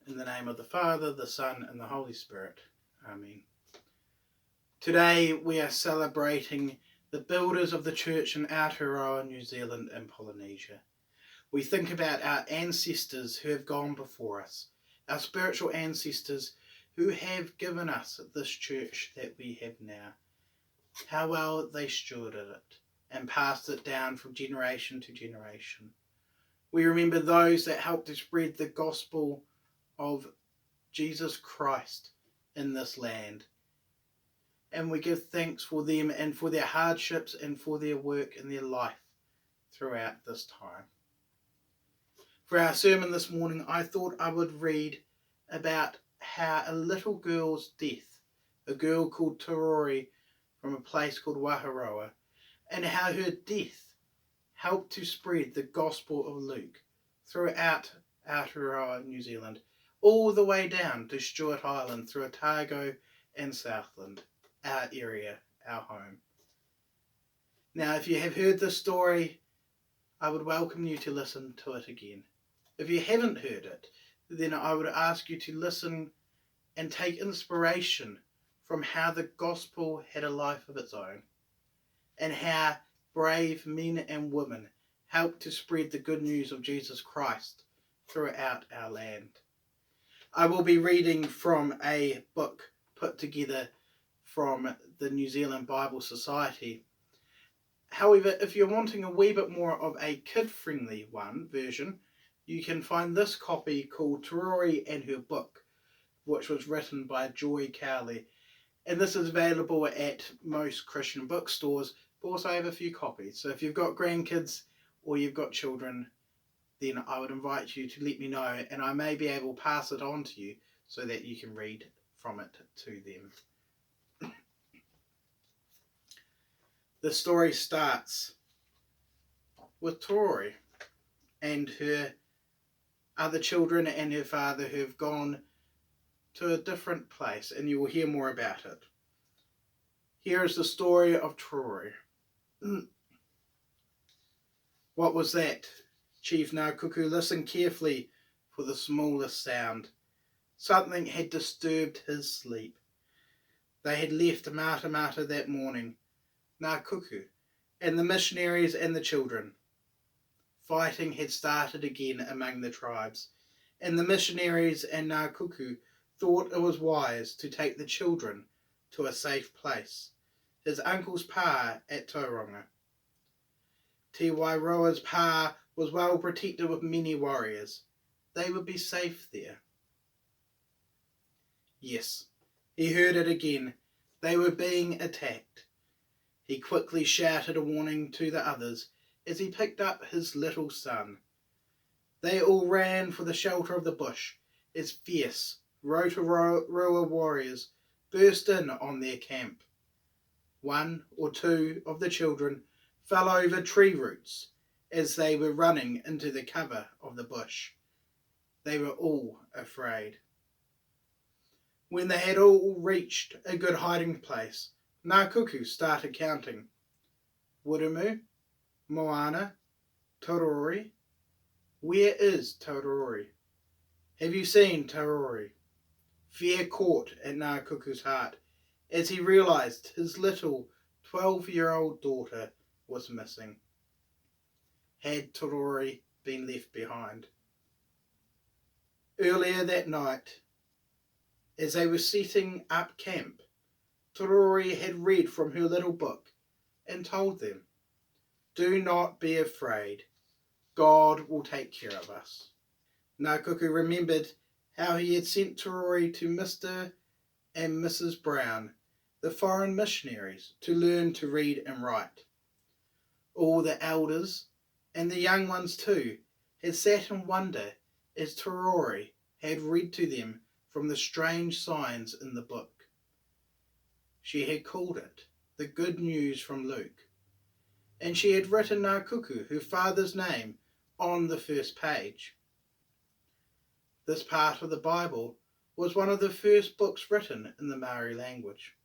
In the name of the Father, the Son, and the Holy Spirit. Amen. Today we are celebrating the builders of the church in Aotearoa, New Zealand and Polynesia. We think about our ancestors who have gone before us, our spiritual ancestors who have given us this church that we have now. How well they stewarded it and passed it down from generation to generation. We remember those that helped to spread the gospel of Jesus Christ in this land. And we give thanks for them and for their hardships and for their work and their life throughout this time. For our sermon this morning, I thought I would read about how a little girl's death, a girl called Torori from a place called Waharoa, and how her death helped to spread the gospel of Luke throughout Aotearoa, New Zealand, all the way down to Stewart Island through Otago and Southland, our area, our home. Now, if you have heard this story, I would welcome you to listen to it again. If you haven't heard it, then I would ask you to listen and take inspiration from how the gospel had a life of its own, and how brave men and women helped to spread the good news of Jesus Christ throughout our land. I will be reading from a book put together from the New Zealand Bible Society. However, if you're wanting a wee bit more of a kid-friendly version, you can find this copy called Torori and Her Book, which was written by Joy Cowley. And this is available at most Christian bookstores, but also I have a few copies. So if you've got grandkids or you've got children, then I would invite you to let me know, and I may be able to pass it on to you so that you can read from it to them. The story starts with Torori and her other children and her father who have gone to a different place, and you will hear more about it. Here is the story of Torori. What was that? Chief Ngākuku listened carefully for the smallest sound. Something had disturbed his sleep. They had left Mata that morning, Ngākuku, and the missionaries and the children. Fighting had started again among the tribes, and the missionaries and Ngākuku thought it was wise to take the children to a safe place, his uncle's pa at Tauranga. Te Wairoa's pa was well protected with many warriors. They would be safe there. Yes, he heard it again. They were being attacked. He quickly shouted a warning to the others as he picked up his little son. They all ran for the shelter of the bush as fierce Rotorua warriors burst in on their camp. One or two of the children fell over tree roots as they were running into the cover of the bush. They were all afraid. When they had all reached a good hiding place, Ngākuku started counting. Wurumu, Moana, Torori. Where is Torori? Have you seen Torori? Fear caught at Ngākuku's heart as he realised his little 12-year-old daughter was missing. Had Torori been left behind? Earlier that night, as they were setting up camp, Torori had read from her little book and told them, "Do not be afraid. God will take care of us." Ngākuku remembered how he had sent Torori to Mr. and Mrs. Brown, the foreign missionaries, to learn to read and write. All the elders, and the young ones too, had sat in wonder as Torori had read to them from the strange signs in the book. She had called it the Good News from Luke, and she had written Ngākuku, her father's name, on the first page. This part of the Bible was one of the first books written in the Maori language.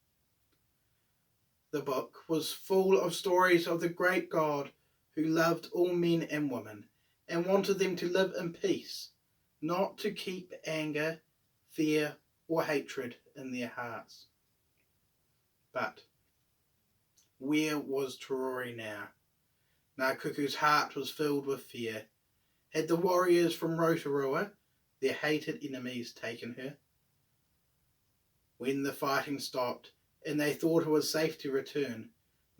The book was full of stories of the great God who loved all men and women and wanted them to live in peace, not to keep anger, fear, or hatred in their hearts. But where was Torori now? Ngā heart was filled with fear. Had the warriors from Aotearoa, their hated enemies, taken her? When the fighting stopped and they thought it was safe to return,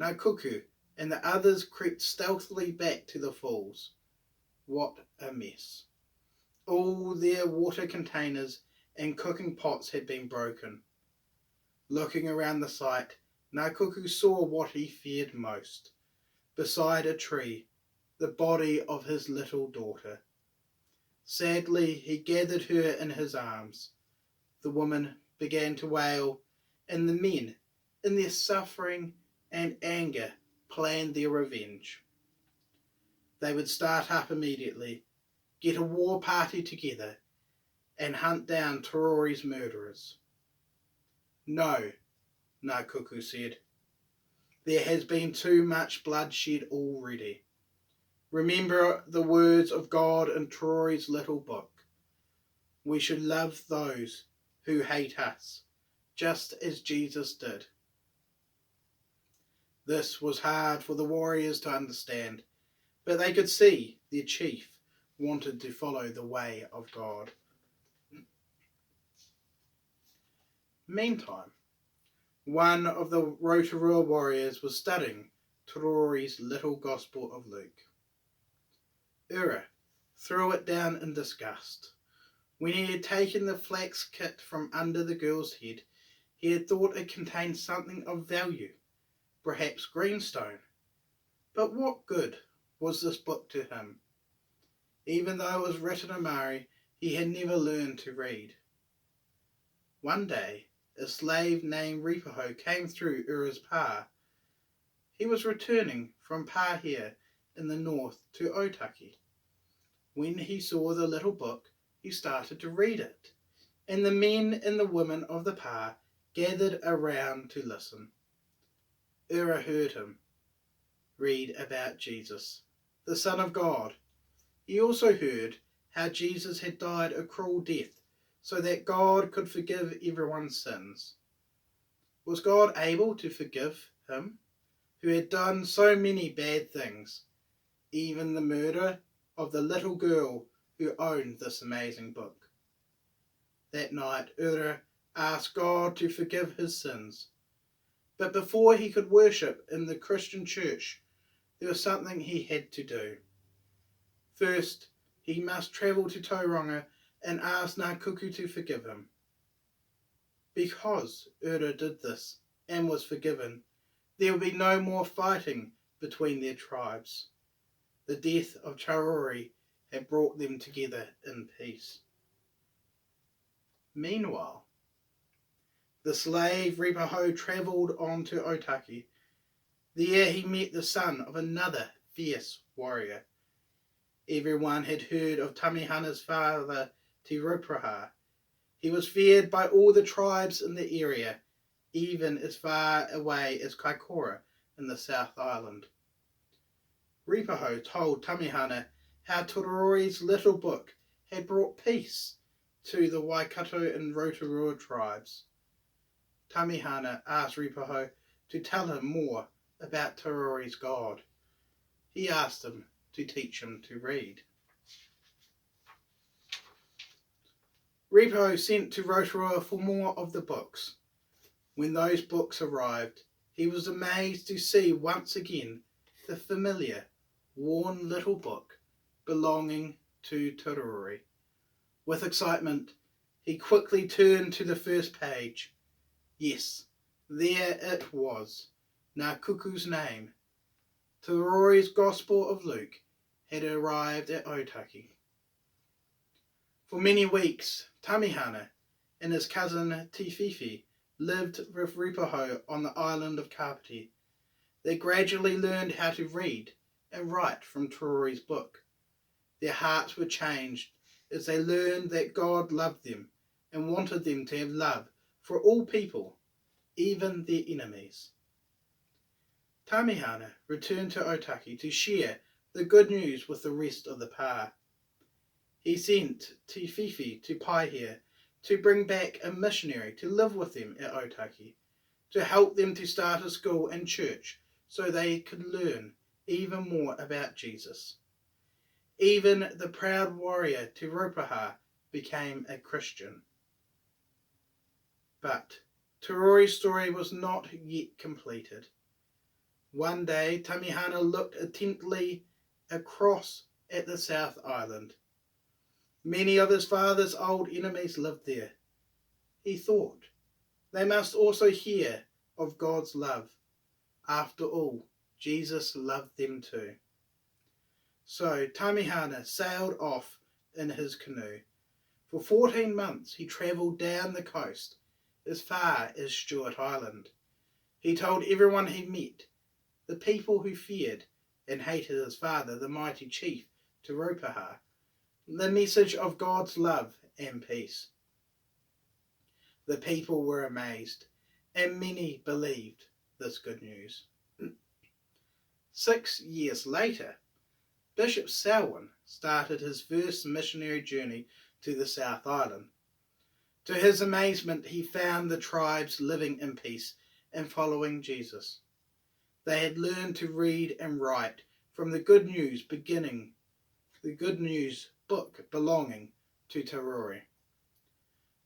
Ngā and the others crept stealthily back to the falls. What a mess. All their water containers and cooking pots had been broken. Looking around the site, Ngā saw what he feared most. Beside a tree, the body of his little daughter. Sadly, he gathered her in his arms. The woman began to wail, and the men, in their suffering and anger, planned their revenge. They would start up immediately, get a war party together, and hunt down Torori's murderers. No, Ngā said. There has been too much bloodshed already. Remember the words of God in Torori's little book. We should love those who hate us, just as Jesus did. This was hard for the warriors to understand, but they could see their chief wanted to follow the way of God. Meantime, one of the Aotearoa warriors was studying Torori's little Gospel of Luke. Ura threw it down in disgust. When he had taken the flax kit from under the girl's head, he had thought it contained something of value, perhaps greenstone. But what good was this book to him? Even though it was written in Māori, he had never learned to read. One day, a slave named Ripaho came through Ura's pā. He was returning from Pāhia in the north to Otaki. When he saw the little book, he started to read it, and the men and the women of the pā gathered around to listen. Ura heard him read about Jesus, the Son of God. He also heard how Jesus had died a cruel death so that God could forgive everyone's sins. Was God able to forgive him, who had done so many bad things, even the murder of the little girl who owned this amazing book? That night, Ura asked God to forgive his sins. But before he could worship in the Christian church, there was something he had to do. First, he must travel to Tauranga and ask Ngā to forgive him. Because Ura did this and was forgiven, there would be no more fighting between their tribes. The death of Torori had brought them together in peace. Meanwhile, the slave Ripaho travelled on to Otaki. There he met the son of another fierce warrior. Everyone had heard of Tamihana's father, Te Rupraha. He was feared by all the tribes in the area, even as far away as Kaikoura in the South Island. Ripaho told Tamihana how Torori's little book had brought peace to the Waikato and Aotearoa tribes. Tamihana asked Ripaho to tell him more about Torori's God. He asked him to teach him to read. Ripaho sent to Aotearoa for more of the books. When those books arrived, he was amazed to see once again the familiar, worn little book belonging to Torori. With excitement, he quickly turned to the first page. Yes, there it was, Ngā name. Torori's Gospel of Luke had arrived at Otaki. For many weeks, Tamihana and his cousin Te Whiwhi lived with Ripaho on the island of Kapiti. They gradually learned how to read and write from Torori's book. Their hearts were changed as they learned that God loved them and wanted them to have love for all people, even their enemies. Tamihana returned to Otaki to share the good news with the rest of the pā. he sent Te Whiwhi to Paihia to bring back a missionary to live with them at Otaki, to help them to start a school and church so they could learn even more about Jesus. Even the proud warrior Te Raupaha became a Christian. But Te Rori's story was not yet completed. One day, Tamihana looked intently across at the South Island. Many of his father's old enemies lived there. He thought, they must also hear of God's love. After all, Jesus loved them too. So Tamihana sailed off in his canoe. For 14 months he travelled down the coast as far as Stewart Island. He told everyone he met, the people who feared and hated his father, the mighty chief Te Raupaha, the message of God's love and peace. The people were amazed, and many believed this good news. 6 years later, Bishop Selwyn started his first missionary journey to the South Island. To his amazement, he found the tribes living in peace and following Jesus. They had learned to read and write from the Good News book belonging to Te Rori.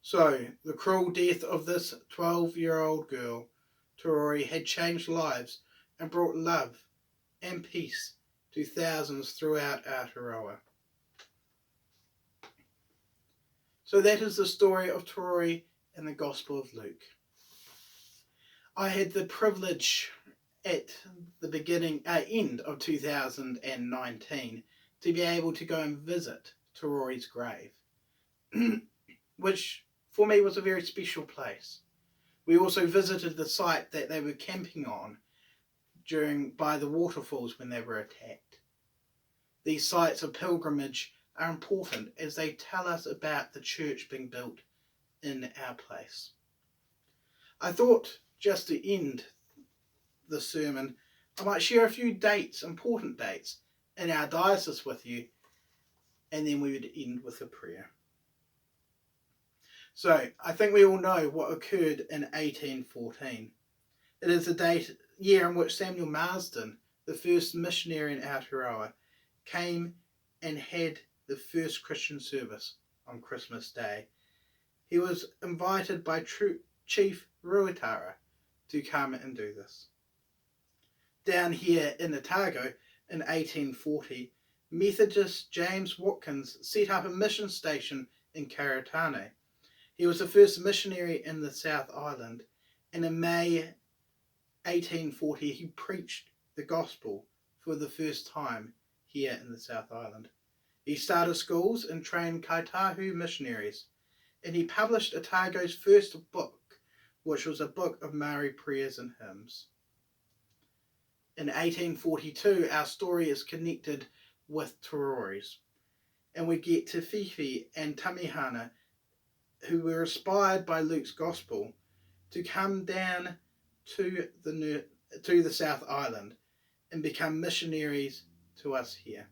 So, the cruel death of this 12-year-old girl, Te Rori, had changed lives and brought love and peace to thousands throughout Aotearoa. So that is the story of Te Rori in the Gospel of Luke. I had the privilege at the end of 2019 to be able to go and visit Te Rori's grave, which for me was a very special place. We also visited the site that they were camping on by the waterfalls when they were attacked. These sites of pilgrimage are important as they tell us about the church being built in our place. I thought just to end the sermon, I might share a few dates, important dates, in our diocese with you, and then we would end with a prayer. So, I think we all know what occurred in 1814. It is the year in which Samuel Marsden, the first missionary in Aotearoa, came and had the first Christian service on Christmas Day. He was invited by Chief Ruatara to come and do this. Down here in Otago in 1840, Methodist James Watkins set up a mission station in Karatane. He was the first missionary in the South Island, and in May 1840 he preached the gospel for the first time here in the South Island. He started schools and trained Kaitahu missionaries, and he published Otago's first book, which was a book of Maori prayers and hymns. In 1842, our story is connected with Te Rori's, and we get Te Whiwhi and Tamihana, who were inspired by Luke's Gospel, to come down to the South Island and become missionaries to us here.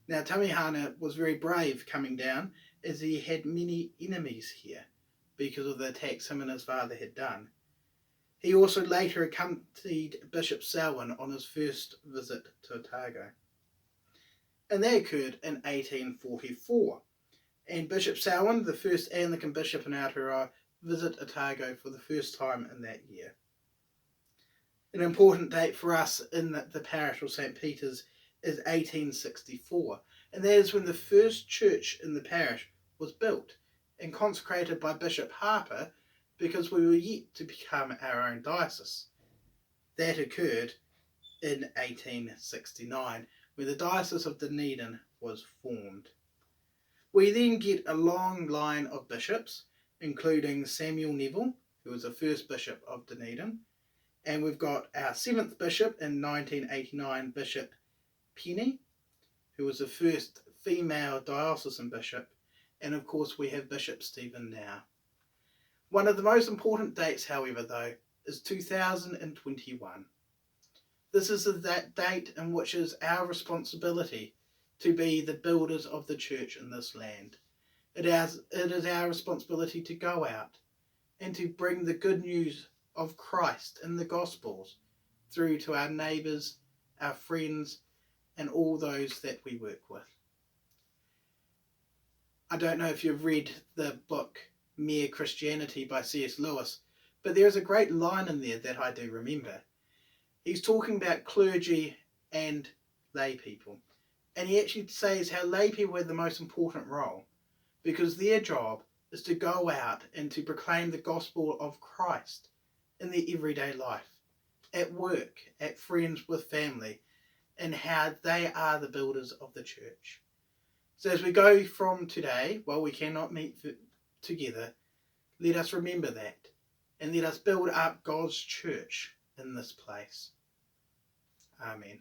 Now, Tamihana was very brave coming down, as he had many enemies here because of the attacks him and his father had done. He also later accompanied Bishop Selwyn on his first visit to Otago. And that occurred in 1844. And Bishop Selwyn, the first Anglican bishop in Aotearoa, visited Otago for the first time in that year. An important date for us in the parish of St. Peter's is 1864, and that is when the first church in the parish was built and consecrated by Bishop Harper, because we were yet to become our own diocese. That occurred in 1869, when the Diocese of Dunedin was formed. We then get a long line of bishops, including Samuel Neville, who was the first bishop of Dunedin, and we've got our 7th bishop in 1989, Bishop Penny, who was the first female diocesan bishop, and of course we have Bishop Stephen now. One of the most important dates, however, though, is 2021. This is that date in which it is our responsibility to be the builders of the church in this land. It is our responsibility to go out and to bring the good news of Christ and the Gospels through to our neighbours, our friends, and all those that we work with. I don't know if you've read the book Mere Christianity by C.S. Lewis, but there's a great line in there that I do remember. He's talking about clergy and lay people, and he actually says how lay people have the most important role, because their job is to go out and to proclaim the gospel of Christ in their everyday life, at work, at friends with family, and how they are the builders of the church. So as we go from today, while we cannot meet together, let us remember that, and let us build up God's church in this place. Amen.